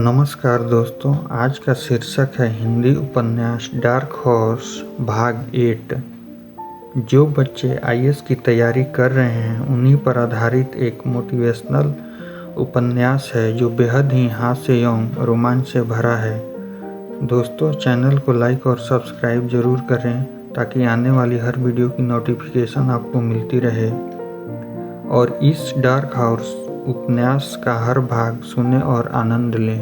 नमस्कार दोस्तों, आज का शीर्षक है हिंदी उपन्यास डार्क हॉर्स भाग 8। जो बच्चे आईएएस की तैयारी कर रहे हैं उन्हीं पर आधारित एक मोटिवेशनल उपन्यास है जो बेहद ही हास्य एवं रोमांच से भरा है। दोस्तों, चैनल को लाइक और सब्सक्राइब जरूर करें ताकि आने वाली हर वीडियो की नोटिफिकेशन आपको मिलती रहे और इस डार्क हॉर्स उपन्यास का हर भाग सुने और आनंद लें।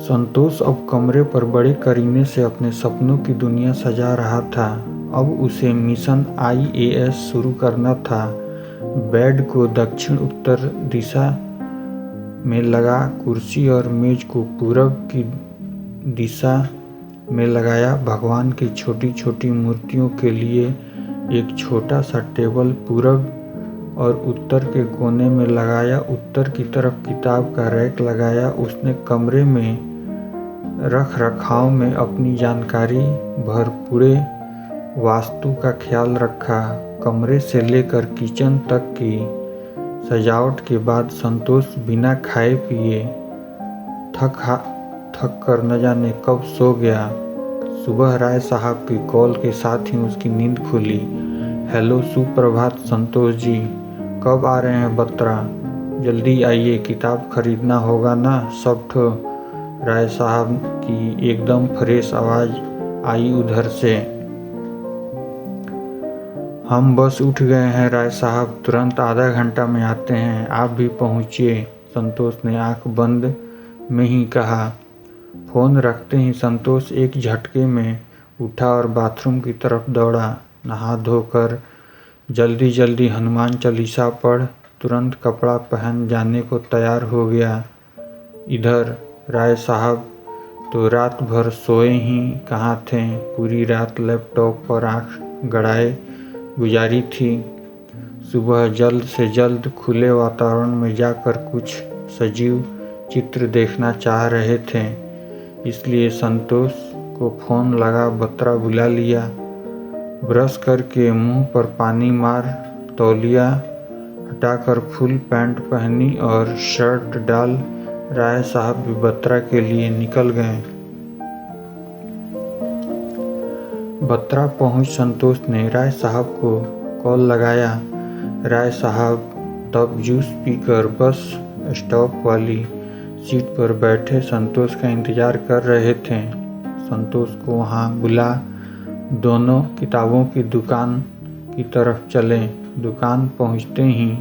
संतोष अब कमरे पर बड़े करीने से अपने सपनों की दुनिया सजा रहा था। अब उसे मिशन आईएएस शुरू करना था। बेड को दक्षिण उत्तर दिशा में लगा, कुर्सी और मेज को पूरब की दिशा में लगाया। भगवान की छोटी छोटी मूर्तियों के लिए एक छोटा सा टेबल पूरब और उत्तर के कोने में लगाया। उत्तर की तरफ किताब का रैक लगाया। उसने कमरे में रख रखाव में अपनी जानकारी भरपूरे वास्तु का ख्याल रखा। कमरे से लेकर किचन तक की सजावट के बाद संतोष बिना खाए पिए थक कर न जाने कब सो गया। सुबह राय साहब की कॉल के साथ ही उसकी नींद खुली। हेलो, सुप्रभात संतोष जी, कब आ रहे हैं बत्रा? जल्दी आइए, किताब खरीदना होगा ना सब ठो। राय साहब की एकदम फ्रेश आवाज आई उधर से। हम बस उठ गए हैं राय साहब, तुरंत आधा घंटा में आते हैं, आप भी पहुंचिए, संतोष ने आंख बंद में ही कहा। फोन रखते ही संतोष एक झटके में उठा और बाथरूम की तरफ दौड़ा। नहा धोकर जल्दी जल्दी हनुमान चालीसा पढ़ तुरंत कपड़ा पहन जाने को तैयार हो गया। इधर राय साहब तो रात भर सोए ही कहाँ थे, पूरी रात लैपटॉप पर आंख गड़ाए गुजारी थी। सुबह जल्द से जल्द खुले वातावरण में जाकर कुछ सजीव चित्र देखना चाह रहे थे, इसलिए संतोष को फोन लगा, बत्रा बुला लिया। ब्रश करके मुंह पर पानी मार तौलिया हटाकर फुल पैंट पहनी और शर्ट डाल राय साहब भी बत्रा के लिए निकल गए। बत्रा पहुंच संतोष ने राय साहब को कॉल लगाया। राय साहब तब जूस पीकर बस स्टॉप वाली सीट पर बैठे संतोष का इंतजार कर रहे थे। संतोष को वहां बुला दोनों किताबों की दुकान की तरफ चले। दुकान पहुंचते ही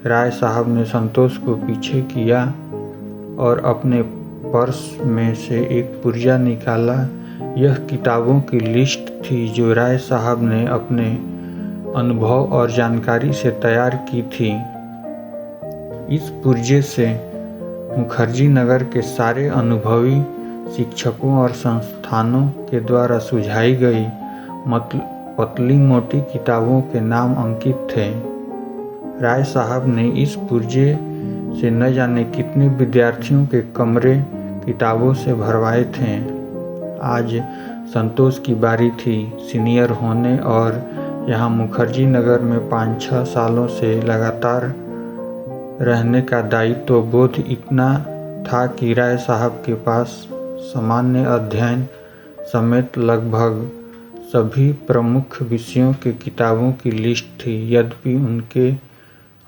राय साहब ने संतोष को पीछे किया और अपने पर्स में से एक पुर्जा निकाला। यह किताबों की लिस्ट थी जो राय साहब ने अपने अनुभव और जानकारी से तैयार की थी। इस पुर्जे से मुखर्जी नगर के सारे अनुभवी शिक्षकों और संस्थानों के द्वारा सुझाई गई पतली मोटी किताबों के नाम अंकित थे। राय साहब ने इस पुर्जे से न जाने कितने विद्यार्थियों के कमरे किताबों से भरवाए थे। आज संतोष की बारी थी सीनियर होने और यहाँ मुखर्जी नगर में 5-6 सालों से लगातार रहने का दायित्व बोध इतना था कि राय साहब के पास सामान्य अध्ययन समेत लगभग सभी प्रमुख विषयों के किताबों की लिस्ट थी। यद्यपि उनके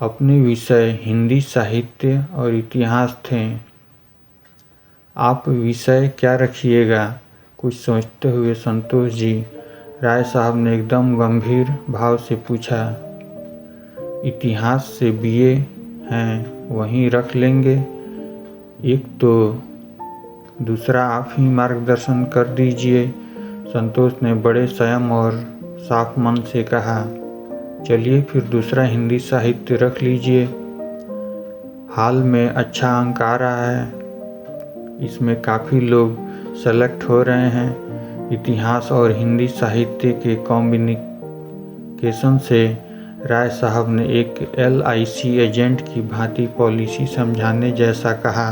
अपने विषय हिंदी साहित्य और इतिहास थे। आप विषय क्या रखिएगा? कुछ सोचते हुए संतोष जी, राय साहब ने एकदम गंभीर भाव से पूछा। इतिहास से बीए हैं, वहीं रख लेंगे। एक तो दूसरा आप ही मार्गदर्शन कर दीजिए, संतोष ने बड़े संयम और साफ मन से कहा। चलिए फिर दूसरा हिंदी साहित्य रख लीजिए। हाल में अच्छा अंक आ रहा है, इसमें काफ़ी लोग सेलेक्ट हो रहे हैं। इतिहास और हिंदी साहित्य के कॉम्बिनेशन से राय साहब ने एक LIC एजेंट की भांति पॉलिसी समझाने जैसा कहा।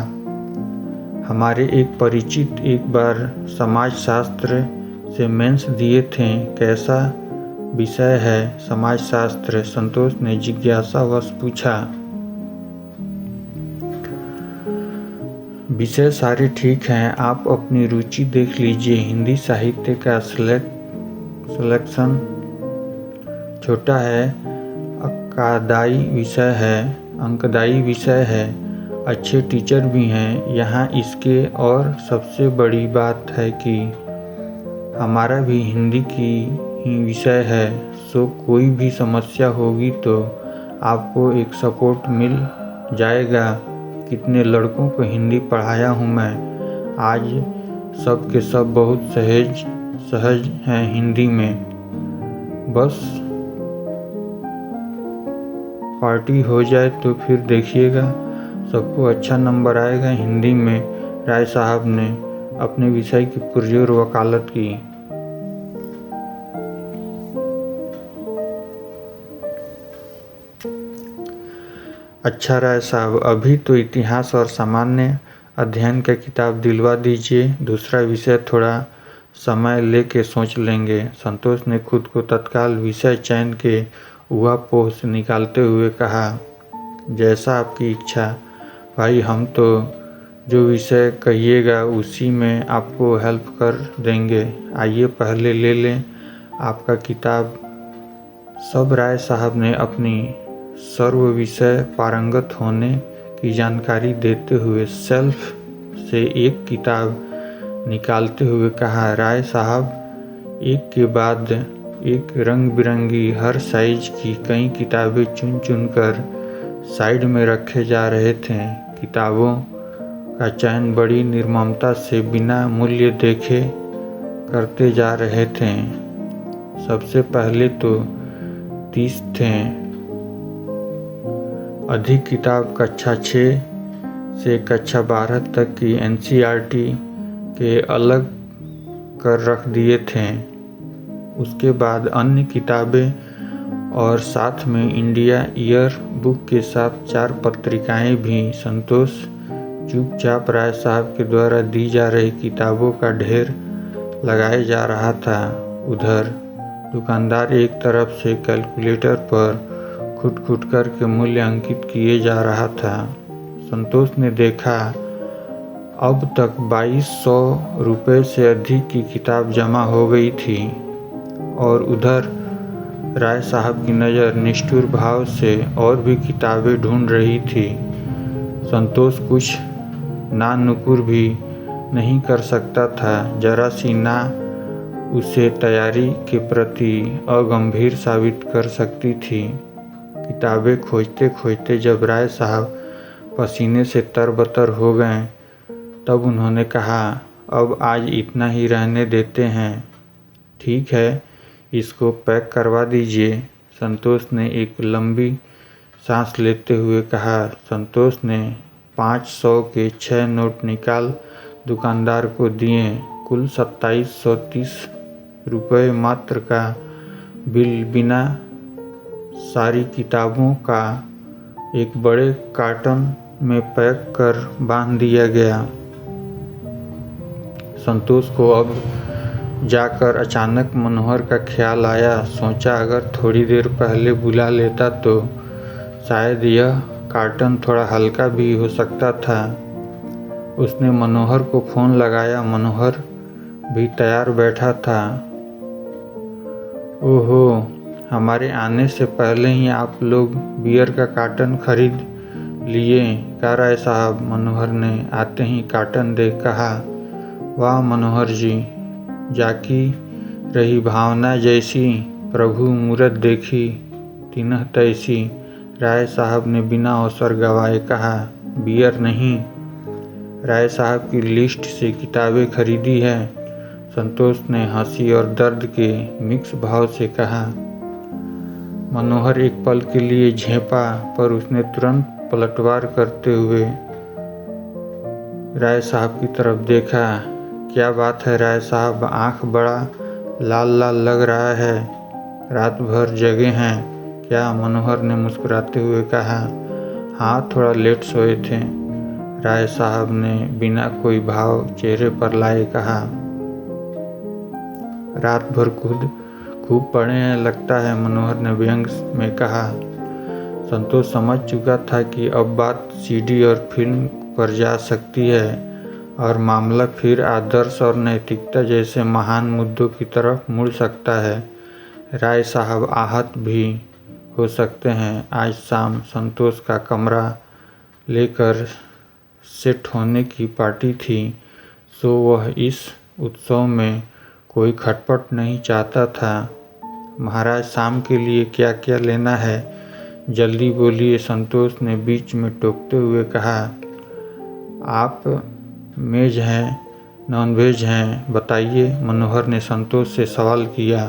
हमारे एक परिचित एक बार समाजशास्त्र से मेंस दिए थे, कैसा विषय है समाजशास्त्र? संतोष ने जिज्ञासावश पूछा। विषय सारे ठीक हैं, आप अपनी रुचि देख लीजिए। हिंदी साहित्य का सिलेक्शन छोटा है, अंकदायी विषय है, अच्छे टीचर भी हैं यहाँ इसके, और सबसे बड़ी बात है कि हमारा भी हिंदी की ही विषय है, सो कोई भी समस्या होगी तो आपको एक सपोर्ट मिल जाएगा। कितने लड़कों को हिंदी पढ़ाया हूँ मैं, आज सब के सब बहुत सहज हैं हिंदी में। बस पार्टी हो जाए तो फिर देखिएगा सबको अच्छा नंबर आएगा हिंदी में। राय साहब ने अपने विषय की पुरजोर वकालत की। अच्छा राय साहब, अभी तो इतिहास और सामान्य अध्ययन का किताब दिलवा दीजिए, दूसरा विषय थोड़ा समय लेके सोच लेंगे। संतोष ने खुद को तत्काल विषय चयन के ऊहापोह से निकालते हुए कहा, जैसा आपकी इच्छा भाई, हम तो जो विषय कहिएगा उसी में आपको हेल्प कर देंगे। आइए पहले ले लें आपका किताब। सब राय साहब ने अपनी सर्व विषय पारंगत होने की जानकारी देते हुए शेल्फ से एक किताब निकालते हुए कहा, राय साहब एक के बाद एक रंग बिरंगी हर साइज की कई किताबें चुन चुन कर साइड में रखे जा रहे थे। किताबों का चयन बड़ी निर्ममता से बिना मूल्य देखे करते जा रहे थे। सबसे पहले तो 30 थे। अधिक किताब कक्षा 6 से कक्षा 12 तक की NCERT के अलग कर रख दिए थे। उसके बाद अन्य किताबें और साथ में इंडिया ईयर बुक के साथ 4 पत्रिकाएं भी। संतोष चुपचाप राय साहब के द्वारा दी जा रही किताबों का ढेर लगाए जा रहा था। उधर दुकानदार एक तरफ से कैलकुलेटर पर खुट करके मूल्य अंकित किए जा रहा था। संतोष ने देखा अब तक 2200 रुपये से अधिक की किताब जमा हो गई थी, और उधर राय साहब की नज़र निष्ठुर भाव से और भी किताबें ढूंढ रही थी। संतोष कुछ ना नुकुर भी नहीं कर सकता था, जरा सी ना उसे तैयारी के प्रति अगंभीर साबित कर सकती थी। किताबें खोजते खोजते जब राय साहब पसीने से तरबतर हो गए तब उन्होंने कहा, अब आज इतना ही रहने देते हैं, ठीक है, इसको पैक करवा दीजिए। संतोष ने एक लंबी सांस लेते हुए कहा। संतोष ने 500 के 6 नोट निकाल दुकानदार को दिए। कुल 2730 रुपये मात्र का बिल बिना सारी किताबों का एक बड़े कार्टन में पैक कर बांध दिया गया। संतोष को अब जाकर अचानक मनोहर का ख्याल आया। सोचा अगर थोड़ी देर पहले बुला लेता तो शायद यह कार्टन थोड़ा हल्का भी हो सकता था। उसने मनोहर को फ़ोन लगाया। मनोहर भी तैयार बैठा था। ओहो, हमारे आने से पहले ही आप लोग बियर का कार्टन खरीद लिए क्या राय साहब? मनोहर ने आते ही कार्टन देख कहा, वाह मनोहर जी, जाकी रही भावना जैसी, प्रभु मूरत देखी तिन्ह तैसी। राय साहब ने बिना अवसर गंवाए कहा, बियर नहीं, राय साहब की लिस्ट से किताबें खरीदी है। संतोष ने हंसी और दर्द के मिक्स भाव से कहा। मनोहर एक पल के लिए झेंपा, पर उसने तुरंत पलटवार करते हुए राय साहब की तरफ देखा। क्या बात है राय साहब, आंख बड़ा लाल लाल लग रहा है, रात भर जगे हैं क्या? मनोहर ने मुस्कुराते हुए कहा। हाँ, थोड़ा लेट सोए थे, राय साहब ने बिना कोई भाव चेहरे पर लाए कहा। रात भर खूब पढ़े हैं लगता है, मनोहर ने व्यंग में कहा। संतोष समझ चुका था कि अब बात सीडी और फिल्म पर जा सकती है। और मामला फिर आदर्श और नैतिकता जैसे महान मुद्दों की तरफ मुड़ सकता है। राय साहब आहत भी हो सकते हैं। आज शाम संतोष का कमरा लेकर सेट होने की पार्टी थी, सो वह इस उत्सव में कोई खटपट नहीं चाहता था। महाराज, शाम के लिए क्या क्या लेना है? जल्दी बोलिए, संतोष ने बीच में टोकते हुए कहा। आप वेज हैं, नॉन वेज हैं, बताइए, मनोहर ने संतोष से सवाल किया।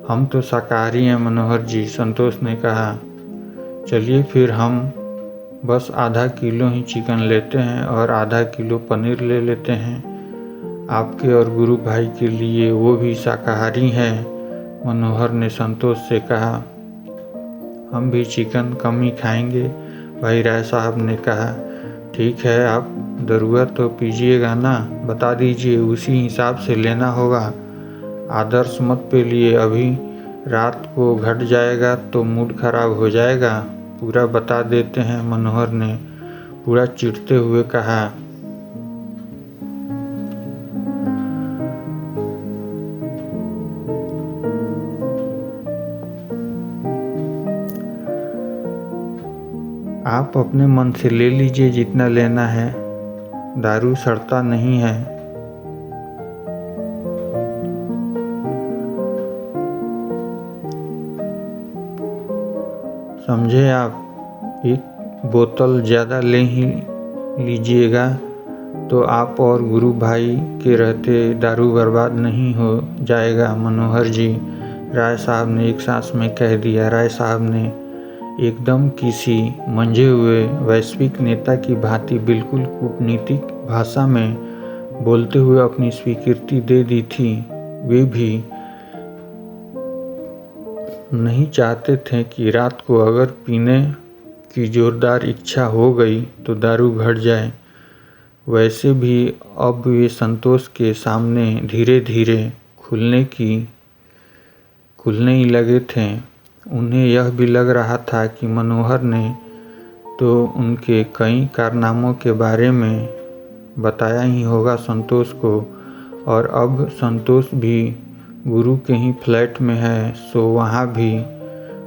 हम तो शाकाहारी हैं मनोहर जी, संतोष ने कहा। चलिए फिर हम बस आधा किलो ही चिकन लेते हैं और आधा किलो पनीर ले लेते हैं। आपके और गुरु भाई के लिए वो भी शाकाहारी हैं, मनोहर ने संतोष से कहा। हम भी चिकन कम ही खाएंगे, भाई, राय साहब ने कहा। ठीक है, आप दरुआ तो पीजिएगा ना, बता दीजिए, उसी हिसाब से लेना होगा। आदर्श मत पे लिए, अभी रात को घट जाएगा तो मूड खराब हो जाएगा। पूरा बता देते हैं, मनोहर ने पूरा चिढ़ते हुए कहा। आप अपने मन से ले लीजिए जितना लेना है, दारू सड़ता नहीं है। समझे आप, एक बोतल ज़्यादा ले ही लीजिएगा तो आप और गुरु भाई के रहते दारू बर्बाद नहीं हो जाएगा, मनोहर जी, राय साहब ने एक सांस में कह दिया। राय साहब ने एकदम किसी मंझे हुए वैश्विक नेता की भांति बिल्कुल कूटनीतिक भाषा में बोलते हुए अपनी स्वीकृति दे दी थी। वे भी नहीं चाहते थे कि रात को अगर पीने की जोरदार इच्छा हो गई तो दारू घट जाए। वैसे भी अब वे संतोष के सामने धीरे धीरे खुलने ही लगे थे। उन्हें यह भी लग रहा था कि मनोहर ने तो उनके कई कारनामों के बारे में बताया ही होगा संतोष को, और अब संतोष भी गुरु के ही फ्लैट में है, सो वहाँ भी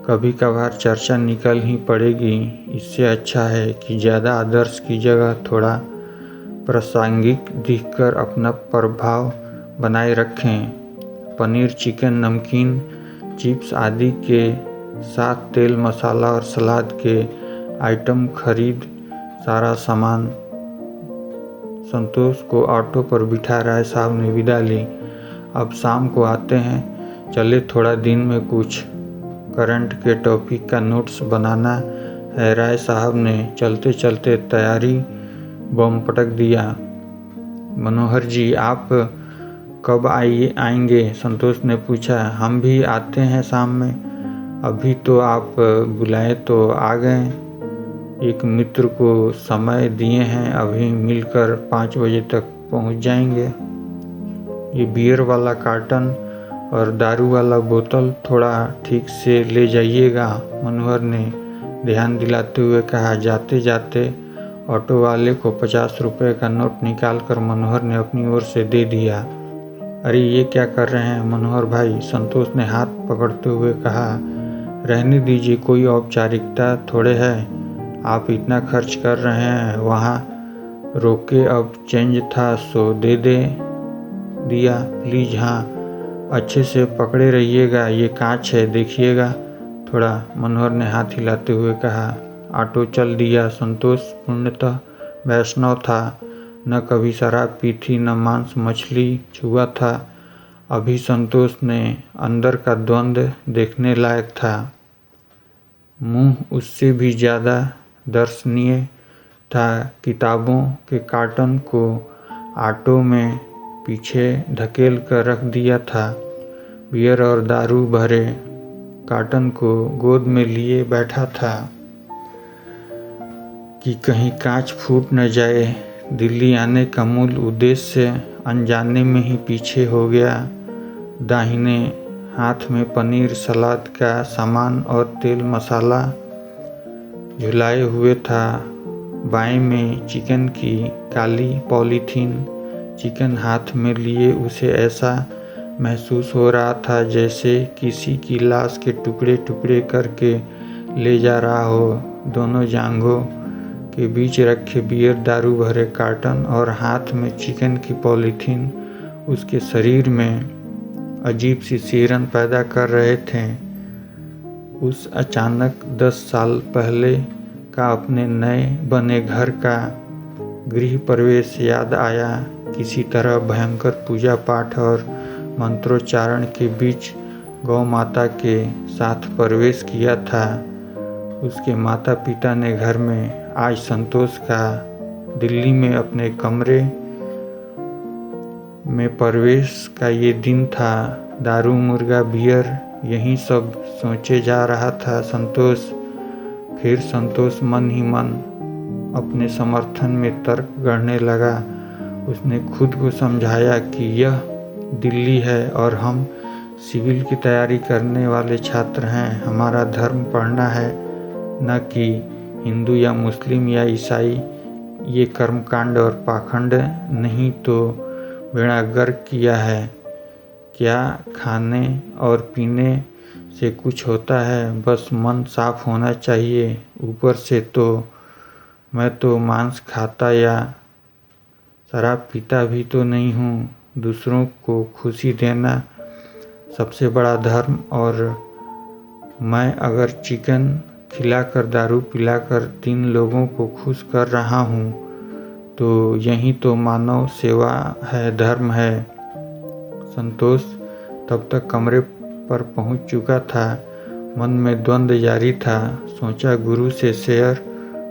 कभी कभार चर्चा निकल ही पड़ेगी। इससे अच्छा है कि ज़्यादा आदर्श की जगह थोड़ा प्रासंगिक दिखकर अपना प्रभाव बनाए रखें। पनीर, चिकन, नमकीन, चिप्स आदि के साथ तेल, मसाला और सलाद के आइटम खरीद सारा सामान संतोष को ऑटो पर बिठा राय साहब ने विदा ली। अब शाम को आते हैं, चले, थोड़ा दिन में कुछ करंट के टॉपिक का नोट्स बनाना है। राय साहब ने चलते चलते तैयारी बम पटक दिया। मनोहर जी, आप कब आएंगे, संतोष ने पूछा। हम भी आते हैं शाम में। अभी तो आप बुलाए तो आ गए। एक मित्र को समय दिए हैं, अभी मिलकर 5 बजे तक पहुंच जाएंगे। ये बियर वाला कार्टन और दारू वाला बोतल थोड़ा ठीक से ले जाइएगा, मनोहर ने ध्यान दिलाते हुए कहा। जाते जाते ऑटो वाले को 50 रुपये का नोट निकालकर मनोहर ने अपनी ओर से दे दिया। अरे ये क्या कर रहे हैं मनोहर भाई, संतोष ने हाथ पकड़ते हुए कहा। रहने दीजिए, कोई औपचारिकता थोड़े है, आप इतना खर्च कर रहे हैं। वहाँ रोके, अब चेंज था सो दे दिया, प्लीज। हाँ, अच्छे से पकड़े रहिएगा, ये कांच है, देखिएगा थोड़ा, मनोहर ने हाथ हिलाते हुए कहा। ऑटो चल दिया। संतोष पूर्णतः वैष्णव था, न कभी शराब पी थी, न मांस मछली छुआ था। अभी संतोष ने अंदर का द्वंद्व देखने लायक था। मुंह उससे भी ज़्यादा दर्शनीय था। किताबों के कार्टन को ऑटो में पीछे धकेल कर रख दिया था। बियर और दारू भरे कार्टन को गोद में लिए बैठा था कि कहीं कांच फूट न जाए। दिल्ली आने का मूल उद्देश्य अनजाने में ही पीछे हो गया। दाहिने हाथ में पनीर, सलाद का सामान और तेल मसाला झुलाए हुए था। बाएं में चिकन की काली पॉलीथीन चिकन हाथ में लिए उसे ऐसा महसूस हो रहा था जैसे किसी की लाश के टुकड़े टुकड़े करके ले जा रहा हो। दोनों जांघों के बीच रखे बियर दारू भरे कार्टन और हाथ में चिकन की पॉलीथीन उसके शरीर में अजीब सी सिहरन पैदा कर रहे थे। उस अचानक 10 साल पहले का अपने नए बने घर का गृह प्रवेश याद आया। किसी तरह भयंकर पूजा पाठ और मंत्रोच्चारण के बीच गौ माता के साथ प्रवेश किया था। उसके माता पिता ने घर में आज संतोष का दिल्ली में अपने कमरे में प्रवेश का ये दिन था। दारू मुर्गा बियर यही सब सोचे जा रहा था संतोष। फिर संतोष मन ही मन अपने समर्थन में तर्क गढ़ने लगा। उसने खुद को समझाया कि यह दिल्ली है और हम सिविल की तैयारी करने वाले छात्र हैं। हमारा धर्म पढ़ना है, न कि हिंदू या मुस्लिम या ईसाई। ये कर्मकांड और पाखंड नहीं तो बेड़ा गर्क किया है। क्या खाने और पीने से कुछ होता है, बस मन साफ होना चाहिए। ऊपर से तो मैं तो मांस खाता या शराब पीता भी तो नहीं हूँ। दूसरों को खुशी देना सबसे बड़ा धर्म, और मैं अगर चिकन खिलाकर दारू पिलाकर 3 लोगों को खुश कर रहा हूँ तो यही तो मानव सेवा है, धर्म है। संतोष तब तक कमरे पर पहुँच चुका था। मन में द्वंद्व जारी था। सोचा गुरु से शेयर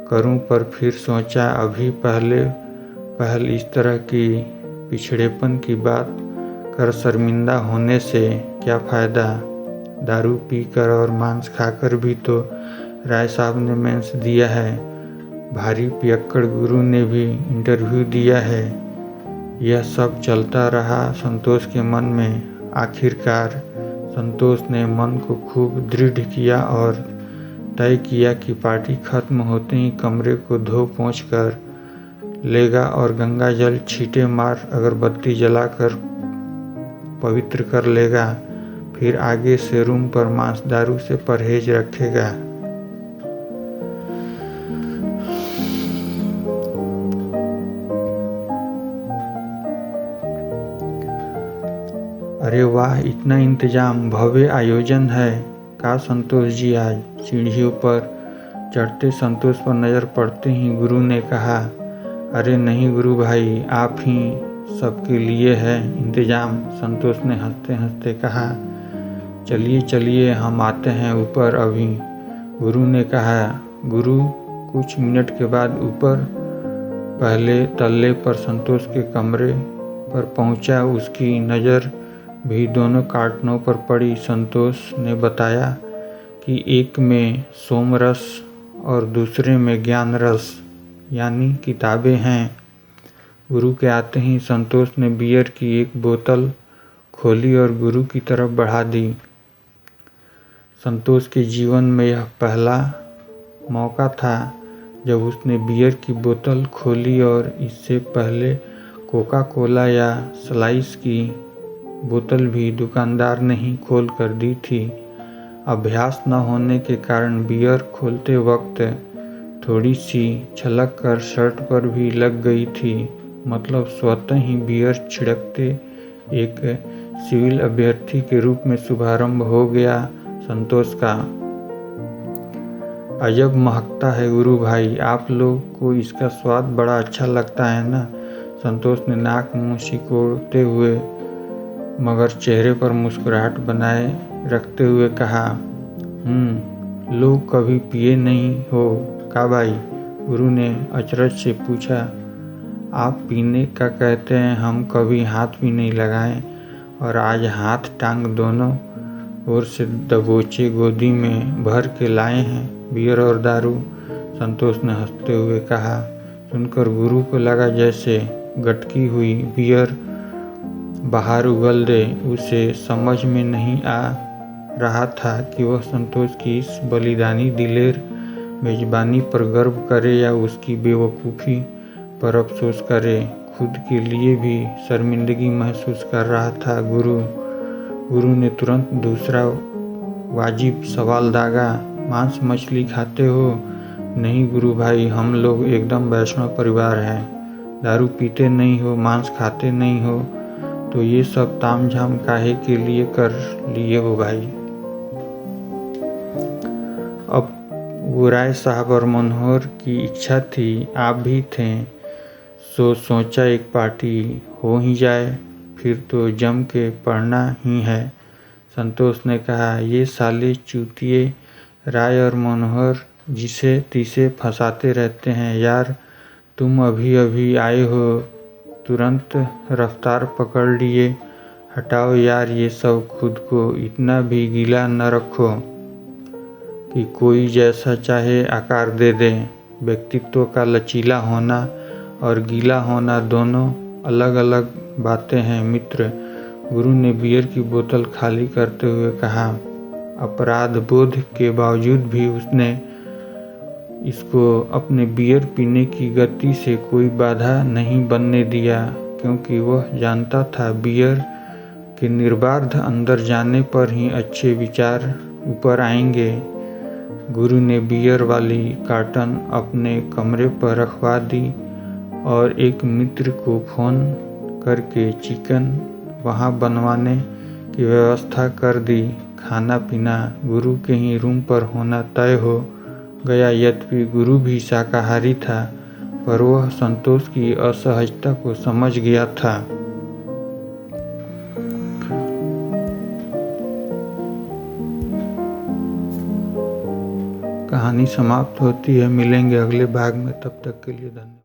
करूं, पर फिर सोचा अभी पहल इस तरह की पिछड़ेपन की बात कर शर्मिंदा होने से क्या फ़ायदा। दारू पीकर और मांस खाकर भी तो राय साहब ने मेंस दिया है। भारी पियक्कड़ गुरु ने भी इंटरव्यू दिया है। यह सब चलता रहा संतोष के मन में। आखिरकार संतोष ने मन को खूब दृढ़ किया और तय किया कि पार्टी खत्म होते ही कमरे को धो पोंछ कर लेगा और गंगा जल छींटे मार अगरबत्ती जलाकर पवित्र कर लेगा। फिर आगे से रूम पर मांस दारू से परहेज रखेगा। अरे वाह, इतना इंतजाम, भव्य आयोजन है। का संतोष जी आज सीढ़ियों पर चढ़ते संतोष पर नज़र पड़ते ही गुरु ने कहा, अरे नहीं गुरु भाई, आप ही सबके लिए है इंतजाम। संतोष ने हंसते हंसते कहा, चलिए चलिए हम आते हैं ऊपर अभी। गुरु ने कहा। गुरु कुछ मिनट के बाद ऊपर पहले तल्ले पर संतोष के कमरे पर पहुंचा। उसकी नज़र भी दोनों कार्टनों पर पड़ी। संतोष ने बताया कि एक में सोमरस और दूसरे में ज्ञान रस यानी किताबें हैं। गुरु के आते ही संतोष ने बियर की एक बोतल खोली और गुरु की तरफ बढ़ा दी। संतोष के जीवन में यह पहला मौका था जब उसने बियर की बोतल खोली और इससे पहले कोका कोला या स्लाइस की बोतल भी दुकानदार ने ही खोल कर दी थी। अभ्यास न होने के कारण बियर खोलते वक्त थोड़ी सी छलक कर शर्ट पर भी लग गई थी। मतलब स्वतः ही बियर छिड़कते एक सिविल अभ्यर्थी के रूप में शुभारंभ हो गया संतोष का। अजब महकता है गुरु भाई, आप लोग को इसका स्वाद बड़ा अच्छा लगता है ना। संतोष ने नाक मुंह सिकोड़ते हुए मगर चेहरे पर मुस्कुराहट बनाए रखते हुए कहा, लोग कभी पिए नहीं हो का भाई? गुरु ने अचरज से पूछा। आप पीने का कहते हैं, हम कभी हाथ भी नहीं लगाए और आज हाथ टांग दोनों ओर से दबोचे गोदी में भर के लाए हैं बियर और दारू। संतोष ने हंसते हुए कहा। सुनकर गुरु को लगा जैसे गटकी हुई बियर बाहर उगल दे। उसे समझ में नहीं आ रहा था कि वह संतोष की इस बलिदानी दिलेर मेजबानी पर गर्व करे या उसकी बेवकूफ़ी पर अफसोस करे। खुद के लिए भी शर्मिंदगी महसूस कर रहा था। गुरु ने तुरंत दूसरा वाजिब सवाल दागा, मांस मछली खाते हो? नहीं गुरु भाई, हम लोग एकदम वैष्णव परिवार है। दारू पीते नहीं हो, मांस खाते नहीं हो, तो ये सब तामझाम काहे के लिए कर लिए हो भाई? अब वो राय साहब और मनोहर की इच्छा थी, आप भी थे, सोचा एक पार्टी हो ही जाए, फिर तो जम के पढ़ना ही है। संतोष ने कहा, ये साले चूतिए राय और मनोहर जिसे तिसे फंसाते रहते हैं यार। तुम अभी अभी आए हो, तुरंत रफ्तार पकड़ लिए। हटाओ यार ये सब, खुद को इतना भी गीला न रखो कि कोई जैसा चाहे आकार दे दे। व्यक्तित्व का लचीला होना और गीला होना दोनों अलग अलग बातें हैं मित्र। गुरु ने बियर की बोतल खाली करते हुए कहा। अपराध बोध के बावजूद भी उसने इसको अपने बियर पीने की गति से कोई बाधा नहीं बनने दिया, क्योंकि वह जानता था बियर के निर्बाध अंदर जाने पर ही अच्छे विचार ऊपर आएंगे। गुरु ने बियर वाली कार्टन अपने कमरे पर रखवा दी और एक मित्र को फोन करके चिकन वहाँ बनवाने की व्यवस्था कर दी। खाना पीना गुरु के ही रूम पर होना तय हो गया। यद्यपि गुरु भी शाकाहारी था, पर वह संतोष की असहजता को समझ गया था। कहानी समाप्त होती है। मिलेंगे अगले भाग में, तब तक के लिए धन्यवाद।